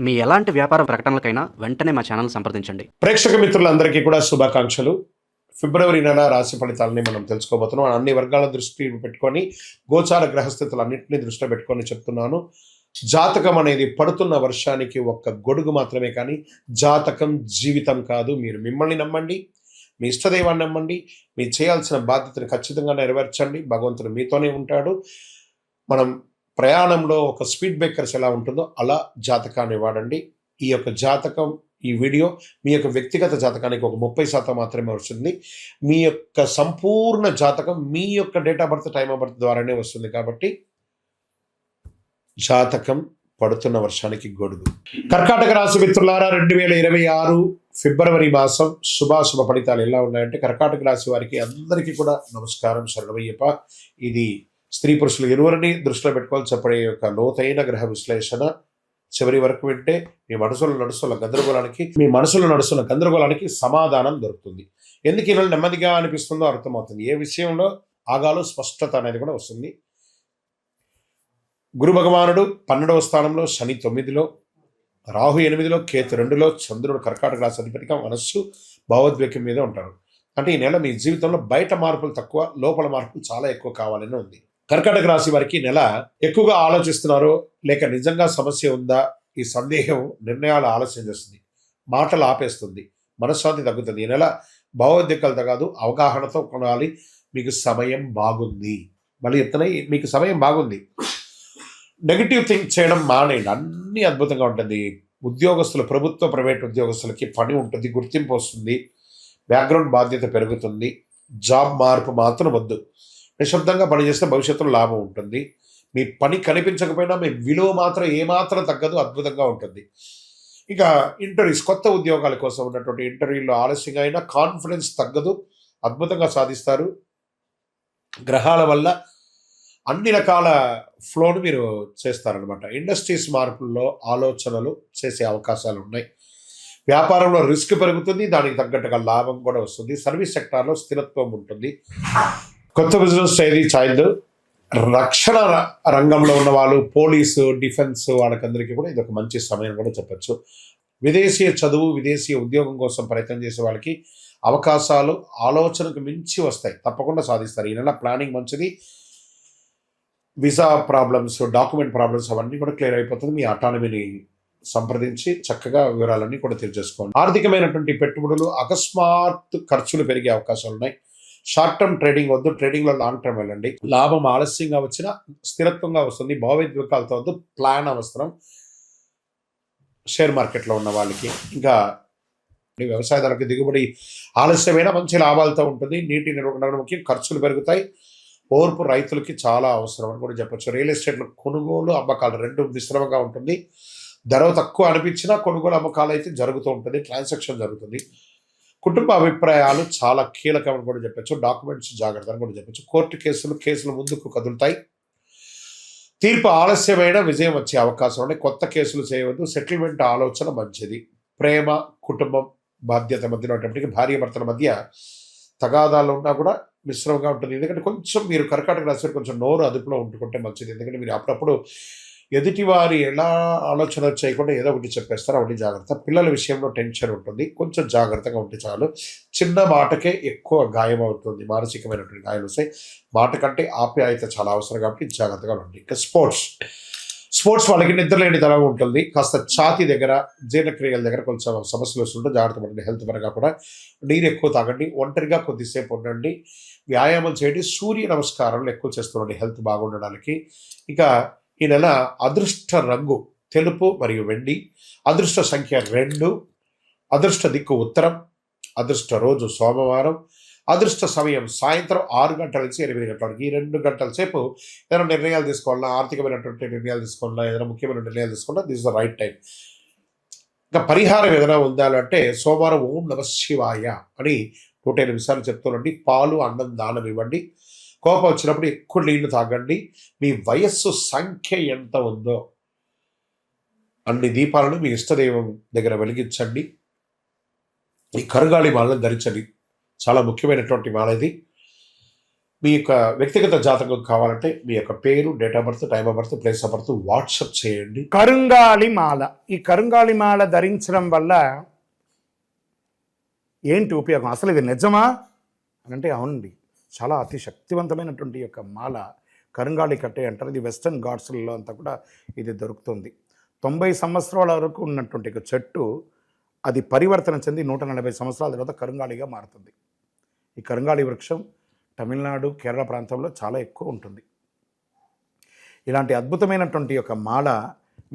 మీ ఎలాంటి వ్యాపార ప్రకటనలకైనా వెంటనే మా ఛానల్ సంప్రదించండి. ప్రేక్షక మిత్రులందరికీ కూడా శుభాకాంక్షలు. ఫిబ్రవరి నెల రాశి ఫలితాలని మనం తెలుసుకోబోతున్నాం. అన్ని వర్గాల దృష్టి పెట్టుకొని గోచార గ్రహస్థితులన్నింటినీ దృష్టిలో పెట్టుకొని చెప్తున్నాను. జాతకం అనేది పడుతున్న వర్షానికి ఒక్క గొడుగు మాత్రమే, కానీ జాతకం జీవితం కాదు. మీరు మిమ్మల్ని నమ్మండి, మీ ఇష్టదైవాన్ని నమ్మండి, మీరు చేయాల్సిన బాధ్యతను ఖచ్చితంగా నెరవేర్చండి. భగవంతుడు మీతోనే ఉంటాడు. మనం ప్రయాణంలో ఒక స్పీడ్ బ్రేకర్స్ ఎలా ఉంటుందో అలా జాతకాన్ని వాడండి. ఈ యొక్క జాతకం, ఈ వీడియో మీ యొక్క వ్యక్తిగత జాతకానికి ఒక 30% మాత్రమే వస్తుంది. మీ యొక్క సంపూర్ణ జాతకం మీ యొక్క date of birth, time of birth ద్వారానే వస్తుంది. కాబట్టి జాతకం పడుతున్న వర్షానికి గొడుగు. కర్కాటక రాశి మిత్రులారా, 2026 ఫిబ్రవరి మాసం శుభాశుభ ఫలితాలు ఎలా ఉన్నాయంటే, కర్కాటక రాశి వారికి అందరికీ కూడా నమస్కారం, శరణమయ్యప్ప. ఇది స్త్రీ పురుషులు ఇరువురిని దృష్టిలో పెట్టుకోవాలి చెప్పడే యొక్క లోతైన గ్రహ విశ్లేషణ. చివరి వరకు వింటే మీ మనసులో నడుస్తున్న గందరగోళానికి సమాధానం దొరుకుతుంది. ఎందుకు ఇలా నెమ్మదిగా అనిపిస్తుందో అర్థమవుతుంది. ఏ విషయంలో ఆగాలో స్పష్టత అనేది కూడా వస్తుంది. గురు భగవానుడు 12వ స్థానంలో, శని 9లో, రాహు 8లో, కేతు 2లో, చంద్రుడు కర్కాటక రాశి అధిపతిగా మనస్సు భావోద్వేగం మీద ఉంటారు. అంటే ఈ నెల మీ జీవితంలో బయట మార్పులు తక్కువ, లోపల మార్పులు చాలా ఎక్కువ కావాలని ఉంది. కర్కాటక రాశి వారికి నెల ఎక్కువగా ఆలోచిస్తున్నారో లేక నిజంగా సమస్య ఉందా, ఈ సందేహం నిర్ణయాలు ఆలస్యం చేస్తుంది, మాటలు ఆపేస్తుంది, మనశ్శాంతి తగ్గుతుంది. ఈ నెల భావోద్వేగాలు తగ్గదు, అవగాహనతో కొనాలి. మీకు సమయం బాగుంది. మళ్ళీ చెప్తున్నా, మీకు సమయం బాగుంది. నెగిటివ్ థింక్ చేయడం మానేయండి. అన్నీ అద్భుతంగా ఉంటుంది. ఉద్యోగస్తులు, ప్రభుత్వ ప్రైవేట్ ఉద్యోగస్తులకి పని ఉంటుంది, గుర్తింపు వస్తుంది, బ్యాక్గ్రౌండ్ బాధ్యత పెరుగుతుంది. జాబ్ మార్పు మాత్రం వద్దు. నిశ్శబ్దంగా పనిచేస్తే భవిష్యత్తులో లాభం ఉంటుంది. మీ పని కనిపించకపోయినా మీ విలువ మాత్రం ఏమాత్రం తగ్గదు, అద్భుతంగా ఉంటుంది. ఇక ఇంటర్వ్యూస్, కొత్త ఉద్యోగాల కోసం ఉన్నటువంటి ఇంటర్వ్యూలో ఆలస్యంగా అయినా కాన్ఫిడెన్స్ తగ్గదు, అద్భుతంగా సాధిస్తారు. గ్రహాల వల్ల అన్ని రకాల ఫ్లోను మీరు చేస్తారనమాట. ఇండస్ట్రీస్ మార్పుల్లో ఆలోచనలు చేసే అవకాశాలు ఉన్నాయి. వ్యాపారంలో రిస్క్ పెరుగుతుంది, దానికి తగ్గట్టుగా లాభం కూడా వస్తుంది. సర్వీస్ సెక్టార్లో స్థిరత్వం ఉంటుంది. కొత్త బిజినెస్ ఏది చాయదు. రక్షణ రంగంలో ఉన్న వాళ్ళు, పోలీసు, డిఫెన్స్ వాళ్ళకందరికీ కూడా ఇది ఒక మంచి సమయం కూడా చెప్పచ్చు. విదేశీయ చదువు, విదేశీయ ఉద్యోగం కోసం ప్రయత్నం చేసే వాళ్ళకి అవకాశాలు ఆలోచనకు మించి వస్తాయి, తప్పకుండా సాధిస్తారు. ఈ నెల ప్లానింగ్ మంచిది. వీసా ప్రాబ్లమ్స్, డాక్యుమెంట్ ప్రాబ్లమ్స్ అవన్నీ కూడా క్లియర్ అయిపోతుంది. మీ అటానమీని సంప్రదించి చక్కగా వివరాలన్నీ కూడా తెలియజేసుకోండి. ఆర్థికమైనటువంటి పెట్టుబడులు, అకస్మాత్ ఖర్చులు పెరిగే అవకాశాలు ఉన్నాయి. షార్ట్ టర్మ్ ట్రేడింగ్ వద్దు, ట్రేడింగ్లో లాంగ్ టర్మ్ వెళ్ళండి. లాభం ఆలస్యంగా వచ్చినా స్థిరత్వంగా వస్తుంది. భావోద్వేగాలతో వద్దు, ప్లాన్ అవసరం. షేర్ మార్కెట్లో ఉన్న వాళ్ళకి, ఇంకా వ్యవసాయదారులకు దిగుబడి ఆలస్యమైన మంచి లాభాలతో ఉంటుంది. నీటి నిర్వహణ ముఖ్యం. ఖర్చులు పెరుగుతాయి. ఓర్పు రైతులకి చాలా అవసరం అని కూడా చెప్పచ్చు. రియల్ ఎస్టేట్లో కొనుగోలు, అమ్మకాలు రెండు మిశ్రమంగా ఉంటుంది. ధర తక్కువ అనిపించినా కొనుగోలు, అమ్మకాలు అయితే జరుగుతూ ఉంటుంది, ట్రాన్సాక్షన్ జరుగుతుంది. కుటుంబ అభిప్రాయాలు చాలా కీలకమని కూడా చెప్పచ్చు. డాక్యుమెంట్స్ జాగ్రత్త అని కూడా చెప్పచ్చు. కోర్టు కేసులు ముందుకు కదులుతాయి. తీర్పు ఆలస్యమైన విజయం వచ్చే అవకాశం ఉన్నాయి. కొత్త కేసులు చేయవద్దు. సెటిల్మెంట్ ఆలోచన మంచిది. ప్రేమ, కుటుంబం, బాధ్యత మధ్యలో భార్య భర్తల మధ్య తగాదాలు ఉన్నా కూడా మిశ్రమంగా ఉంటుంది. ఎందుకంటే కొంచెం మీరు కర్కాటక రాశి కొంచెం నోరు అదుపులో ఉంటుకుంటే మంచిది. ఎందుకంటే మీరు అప్పుడప్పుడు ఎదుటివారి ఎలా ఆలోచన చేయకుండా ఏదో ఒకటి చెప్పేస్తారు, ఒకటి జాగ్రత్త. పిల్లల విషయంలో టెన్షన్ ఉంటుంది, కొంచెం జాగ్రత్తగా ఉంటే చాలు. చిన్న మాటకే ఎక్కువ గాయం అవుతుంది, మానసికమైనటువంటి గాయాలు వస్తాయి. మాట కంటే ఆప్యాయత చాలా అవసరం, కాబట్టి జాగ్రత్తగా ఉండండి. ఇంకా స్పోర్ట్స్ వాళ్ళకి నిద్రలేని తరం ఉంటుంది. కాస్త ఛాతీ దగ్గర, జీర్ణక్రియల దగ్గర కొంచెం సమస్యలు వస్తుంటే జాగ్రత్త పడండి. హెల్త్ పరంగా కూడా నీరు ఎక్కువ తాగండి, ఒంటరిగా కొద్దిసేపు ఉండండి, వ్యాయామం చేయండి, సూర్య నమస్కారాలు ఎక్కువ చేస్తుండండి హెల్త్ బాగుండడానికి. ఇక ఈ నెల అదృష్ట రంగు తెలుపు మరియు వెండి, అదృష్ట సంఖ్య 2, అదృష్ట దిక్కు ఉత్తరం, అదృష్ట రోజు సోమవారం, అదృష్ట సమయం సాయంత్రం 6 గంటల నుంచి 8 గంటల వరకు. ఈ 2 గంటల సేపు ఏదైనా నిర్ణయాలు తీసుకోవాలన్నా, ఆర్థికమైనటువంటి నిర్ణయాలు తీసుకోవాలన్నా, ఏదైనా ముఖ్యమైన నిర్ణయాలు తీసుకోవాలన్నా, this is the right time. ఇంకా పరిహారం ఏదైనా ఉండాలంటే సోమవారం ఓం నమ శివాయ అని 108 నిమిషాలు చెప్తానండి. పాలు, అన్నం దానం ఇవ్వండి. కోపం వచ్చినప్పుడు ఎక్కువ నీళ్లు తాగండి. మీ వయస్సు సంఖ్య ఎంత ఉందో అన్ని దీపాలను మీ ఇష్టదైవం దగ్గర వెలిగించండి. ఈ కరుగాలి మాలను ధరించండి, చాలా ముఖ్యమైనటువంటి మాల ఇది. మీ యొక్క వ్యక్తిగత జాతకం కావాలంటే మీ యొక్క పేరు, date of birth, time of birth, place of birth WhatsApp చేయండి. కరుంగాలి మాల. ఈ కరుంగాలి మాల ధరించడం వల్ల ఏంటి ఉపయోగం? అసలు ఇది నిజమా అని అంటే అవునండి, చాలా అతి శక్తివంతమైనటువంటి యొక్క మాల కరుంగాలి కట్టే అంటారు. ఇది వెస్టర్న్ ఘాట్స్లలో అంతా కూడా ఇది దొరుకుతుంది. 90 సంవత్సరాల వరకు ఉన్నటువంటి ఒక చెట్టు అది పరివర్తన చెంది 140 సంవత్సరాల తర్వాత కరుంగాలిగా మారుతుంది. ఈ కరుంగాలి వృక్షం తమిళనాడు, కేరళ ప్రాంతంలో చాలా ఎక్కువ ఉంటుంది. ఇలాంటి అద్భుతమైనటువంటి యొక్క మాల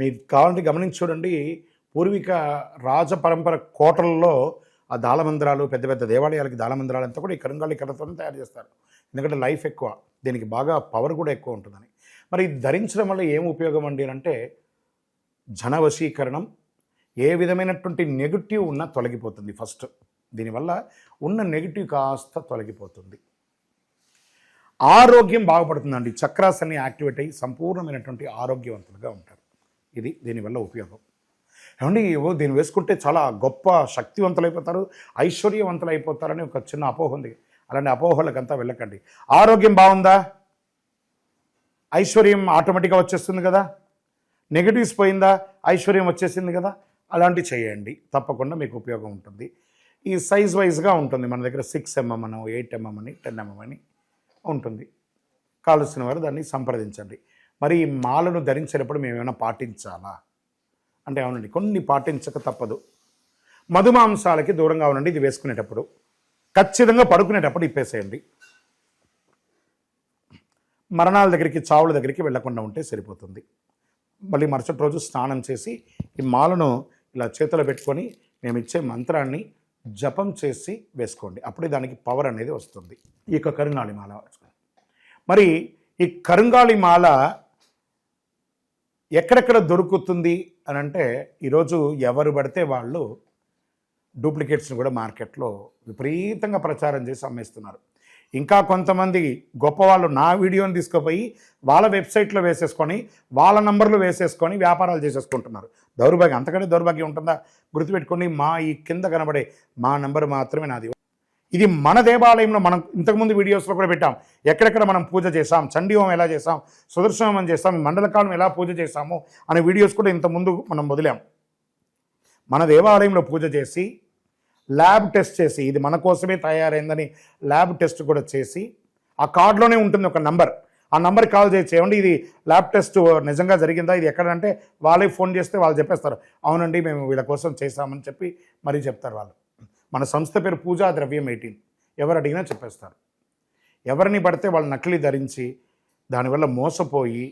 మీకు కావాలంటే గమనించి చూడండి. పూర్వీక రాజ పరంపర కోటలలో ఆ దాళమందిరాలు, పెద్ద పెద్ద దేవాలయాలకి దాళమందిరాలు అంతా కూడా ఈ కరుంగాలి కట్టతోనే తయారు చేస్తారు. ఎందుకంటే లైఫ్ ఎక్కువ, దీనికి బాగా పవర్ కూడా ఎక్కువ ఉంటుందని. మరి ఇది ధరించడం వల్ల ఏం ఉపయోగం అండి అంటే జన వశీకరణం, ఏ విధమైనటువంటి నెగిటివ్ ఉన్నా తొలగిపోతుంది. ఫస్ట్ దీనివల్ల ఉన్న నెగిటివ్ కాస్త తొలగిపోతుంది. ఆరోగ్యం బాగుపడుతుందండి. చక్రాస్ అన్ని యాక్టివేట్ అయ్యి సంపూర్ణమైనటువంటి ఆరోగ్యవంతులుగా ఉంటారు. ఇది దీనివల్ల ఉపయోగం. ఏమండి దీన్ని వేసుకుంటే చాలా గొప్ప శక్తివంతులైపోతారు, ఐశ్వర్యవంతులు అయిపోతారని ఒక చిన్న అపోహ ఉంది. అలాంటి అపోహలకంతా వెళ్ళకండి. ఆరోగ్యం బాగుందా, ఐశ్వర్యం ఆటోమేటిక్గా వచ్చేస్తుంది కదా. నెగిటివ్స్ పోయిందా, ఐశ్వర్యం వచ్చేసింది కదా. అలాంటివి చేయండి, తప్పకుండా మీకు ఉపయోగం ఉంటుంది. ఈ సైజ్ వైజ్గా ఉంటుంది. మన దగ్గర 6 mm అని, 8 mm అని, 10 mm అని ఉంటుంది. కావలసిన వారు దాన్ని సంప్రదించండి. మరి ఈ మాలను ధరించేటప్పుడు మేము ఏమైనా పాటించాలా అంటే అవునండి, కొన్ని పాటించక తప్పదు. మధుమాంసాలకి దూరంగా ఉండండి. ఇది వేసుకునేటప్పుడు ఖచ్చితంగా పడుకునేటప్పుడు ఇప్పేసేయండి. మరణాల దగ్గరికి, చావుల దగ్గరికి వెళ్లకుండా ఉంటే సరిపోతుంది. మళ్ళీ మరుసటి రోజు స్నానం చేసి ఈ మాలను ఇలా చేతిలో పెట్టుకొని మేము ఇచ్చే మంత్రాన్ని జపం చేసి వేసుకోండి. అప్పుడే దానికి పవర్ అనేది వస్తుంది. ఈ యొక్క కరుంగాలి మాల. మరి ఈ కరుంగాలి మాల ఎక్కడెక్కడ దొరుకుతుంది అని అంటే ఈరోజు ఎవరు పడితే వాళ్ళు డూప్లికేట్స్ని కూడా మార్కెట్లో విపరీతంగా ప్రచారం చేసి అమ్మేస్తున్నారు. ఇంకా కొంతమంది గొప్పవాళ్ళు నా వీడియోని తీసుకుపోయి వాళ్ళ వెబ్సైట్లో వేసేసుకొని వాళ్ళ నంబర్లు వేసేసుకొని వ్యాపారాలు చేసేసుకుంటున్నారు. దౌర్భాగ్యం, అంతకంటే దౌర్భాగ్యం ఉంటుందా? గుర్తుపెట్టుకొని మా ఈ కింద కనబడే మా నంబర్ మాత్రమే నాది. ఇది మన దేవాలయంలో మనం ఇంతకుముందు వీడియోస్లో కూడా పెట్టాం. ఎక్కడెక్కడ మనం పూజ చేసాం, చండీ హోమం ఎలా చేసాం, సుదర్శన హోమం చేసాం, మండలకాలం ఎలా పూజ చేసాము అనే వీడియోస్ కూడా ఇంతకుముందు మనం వదిలాం. మన దేవాలయంలో పూజ చేసి ల్యాబ్ టెస్ట్ చేసి ఇది మన కోసమే తయారైందని ల్యాబ్ టెస్ట్ కూడా చేసి ఆ కార్డులోనే ఉంటుంది ఒక నంబర్. ఆ నంబర్కి కాల్ చేసి ఏమండి ఇది ల్యాబ్ టెస్ట్ నిజంగా జరిగిందా, ఇది ఎక్కడంటే వాళ్ళే ఫోన్ చేస్తే వాళ్ళు చెప్పేస్తారు అవునండి మేము వీళ్ళ కోసం చేశామని చెప్పి మరీ చెప్తారు వాళ్ళు. మన సంస్థ పేరు పూజా ద్రవ్యం 18. ఎవరు అడిగినా చెప్పేస్తారు. ఎవరిని పడితే వాళ్ళు నకిలీ ధరించి దానివల్ల మోసపోయి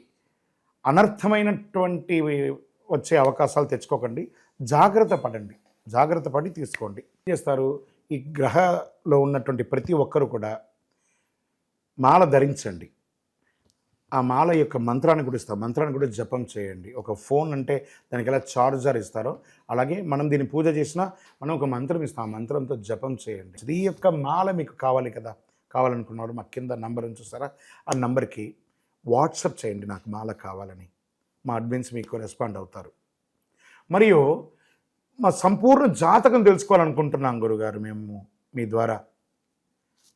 అనర్థమైనటువంటి వచ్చే అవకాశాలు తెచ్చుకోకండి. జాగ్రత్త పడండి, జాగ్రత్త పడి తీసుకోండి. ఏం చేస్తారు, ఈ గ్రహలో ఉన్నటువంటి ప్రతి ఒక్కరు కూడా మాల ధరించండి. ఆ మాల యొక్క మంత్రాన్ని కూడా ఇస్తాం, మంత్రాన్ని కూడా జపం చేయండి. ఒక ఫోన్ అంటే దానికి ఎలా చార్జర్ ఇస్తారో అలాగే మనం దీన్ని పూజ చేసినా మనం ఒక మంత్రం ఇస్తాం, ఆ మంత్రంతో జపం చేయండి. ఈ యొక్క మాల మీకు కావాలి కదా, కావాలనుకున్నవాడు మా కింద నంబర్ చూస్తారా, ఆ నంబర్కి వాట్సాప్ చేయండి నాకు మాల కావాలని. మా అడ్మిన్స్ మీకు రెస్పాండ్ అవుతారు. మరియు మా సంపూర్ణ జాతకం తెలుసుకోవాలనుకుంటున్నాం గురుగారు మేము మీ ద్వారా.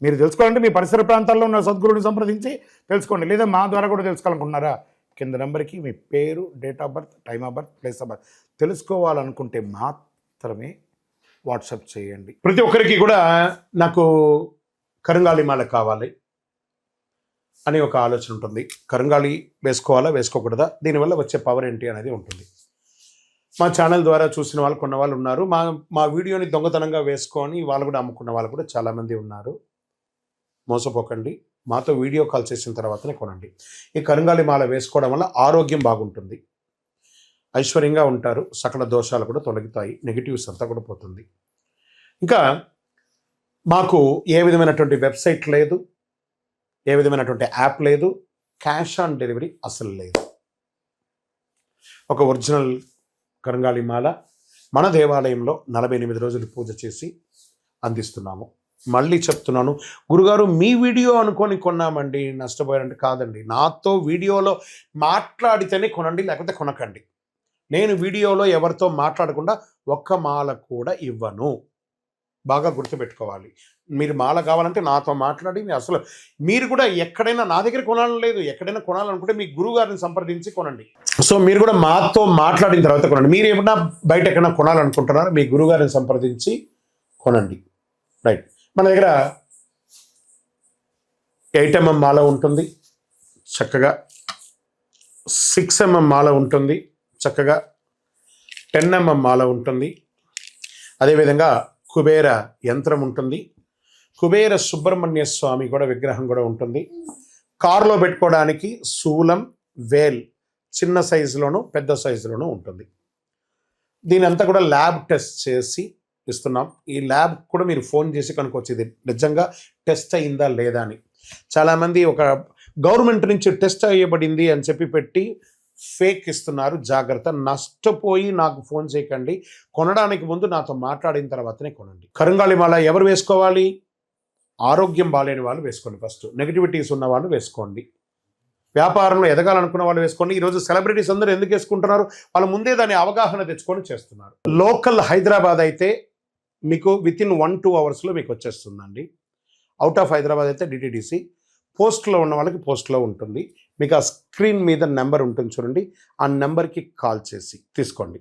మీరు తెలుసుకోవాలంటే మీ పరిసర ప్రాంతాల్లో ఉన్న సద్గురుని సంప్రదించి తెలుసుకోండి. లేదా మా ద్వారా కూడా తెలుసుకోవాలనుకుంటున్నారా, కింద నెంబర్కి మీ పేరు, date of birth, time of birth, place of birth తెలుసుకోవాలనుకుంటే మాత్రమే వాట్సాప్ చేయండి. ప్రతి ఒక్కరికి కూడా నాకు కరుంగాలి మాల కావాలి అనే ఒక ఆలోచన ఉంటుంది. కరుంగాలి వేసుకోవాలా వేసుకోకూడదా, దీనివల్ల వచ్చే పవర్ ఏంటి అనేది ఉంటుంది. మా ఛానల్ ద్వారా చూసిన వాళ్ళు కొన్న వాళ్ళు ఉన్నారు. మా వీడియోని దొంగతనంగా వేసుకొని వాళ్ళు కూడా అమ్ముకున్న వాళ్ళు కూడా చాలామంది ఉన్నారు. మోసపోకండి, మాతో వీడియో కాల్ చేసిన తర్వాతనే కొనండి. ఈ కరుంగాలి మాల వేసుకోవడం వల్ల ఆరోగ్యం బాగుంటుంది, ఐశ్వర్యంగా ఉంటారు, సకల దోషాలు కూడా తొలగుతాయి, నెగిటివ్స్ అంతా కూడా పోతుంది. ఇంకా మాకు ఏ విధమైనటువంటి వెబ్సైట్ లేదు, ఏ విధమైనటువంటి యాప్ లేదు, క్యాష్ ఆన్ డెలివరీ అసలు లేదు. ఒక ఒరిజినల్ కరుంగాలి మాల మన దేవాలయంలో 48 రోజులు పూజ చేసి అందిస్తున్నాము. మళ్ళీ చెప్తున్నాను, గురుగారు మీ వీడియో అనుకొని కొన్నామండి నష్టపోయారంటే కాదండి. నాతో వీడియోలో మాట్లాడితేనే కొనండి, లేకపోతే కొనకండి. నేను వీడియోలో ఎవరితో మాట్లాడకుండా ఒక్క మాల కూడా ఇవ్వను. బాగా గుర్తుపెట్టుకోవాలి. మీరు మాల కావాలంటే నాతో మాట్లాడి అసలు మీరు కూడా ఎక్కడైనా నా దగ్గర కొనాలని లేదు, ఎక్కడైనా కొనాలనుకుంటే మీ గురువు గారిని సంప్రదించి కొనండి. సో మీరు కూడా మాతో మాట్లాడిన తర్వాత కొనండి. మీరు ఏమన్నా బయట ఎక్కడైనా కొనాలనుకుంటున్నారో మీ గురువు గారిని సంప్రదించి కొనండి. రైట్. మన దగ్గర 8mm మాల ఉంటుంది చక్కగా, 6mm మాల ఉంటుంది చక్కగా, 10mm మాల ఉంటుంది, అదేవిధంగా కుబేర యంత్రం ఉంటుంది, కుబేర సుబ్రహ్మణ్య స్వామి కూడా విగ్రహం కూడా ఉంటుంది. కారులో పెట్టుకోవడానికి శూలం, వేల్ చిన్న సైజులోను పెద్ద సైజులోనూ ఉంటుంది. దీని అంతా కూడా ల్యాబ్ టెస్ట్ చేసి ఇస్తున్నాం. ఈ ల్యాబ్ కూడా మీరు ఫోన్ చేసి కనుక్కోవచ్చు ఇది నిజంగా టెస్ట్ అయిందా లేదా అని. చాలామంది ఒక గవర్నమెంట్ నుంచి టెస్ట్ అయ్యబడింది అని చెప్పి పెట్టి ఫేక్ ఇస్తున్నారు. జాగ్రత్త, నష్టపోయి నాకు ఫోన్ చేయకండి. కొనడానికి ముందు నాతో మాట్లాడిన తర్వాతనే కొనండి. కరుంగాళి మాల ఎవరు వేసుకోవాలి? ఆరోగ్యం బాలేని వాళ్ళు వేసుకోండి. ఫస్ట్ నెగిటివిటీస్ ఉన్న వాళ్ళు వేసుకోండి. వ్యాపారంలో ఎదగాలనుకున్న వాళ్ళు వేసుకోండి. ఈరోజు సెలబ్రిటీస్ అందరూ ఎందుకు వేసుకుంటున్నారు? వాళ్ళు ముందే దాని అవగాహన తెచ్చుకొని చేస్తున్నారు. లోకల్ హైదరాబాద్ అయితే మీకు వితిన్ 1-2 అవర్స్లో మీకు వచ్చేస్తుందండి. అవుట్ ఆఫ్ హైదరాబాద్ అయితే డిటిడిసి, పోస్ట్లో ఉన్న వాళ్ళకి పోస్ట్లో ఉంటుంది. మీకు ఆ స్క్రీన్ మీద నెంబర్ ఉంటుంది చూడండి, ఆ నెంబర్కి కాల్ చేసి తీసుకోండి.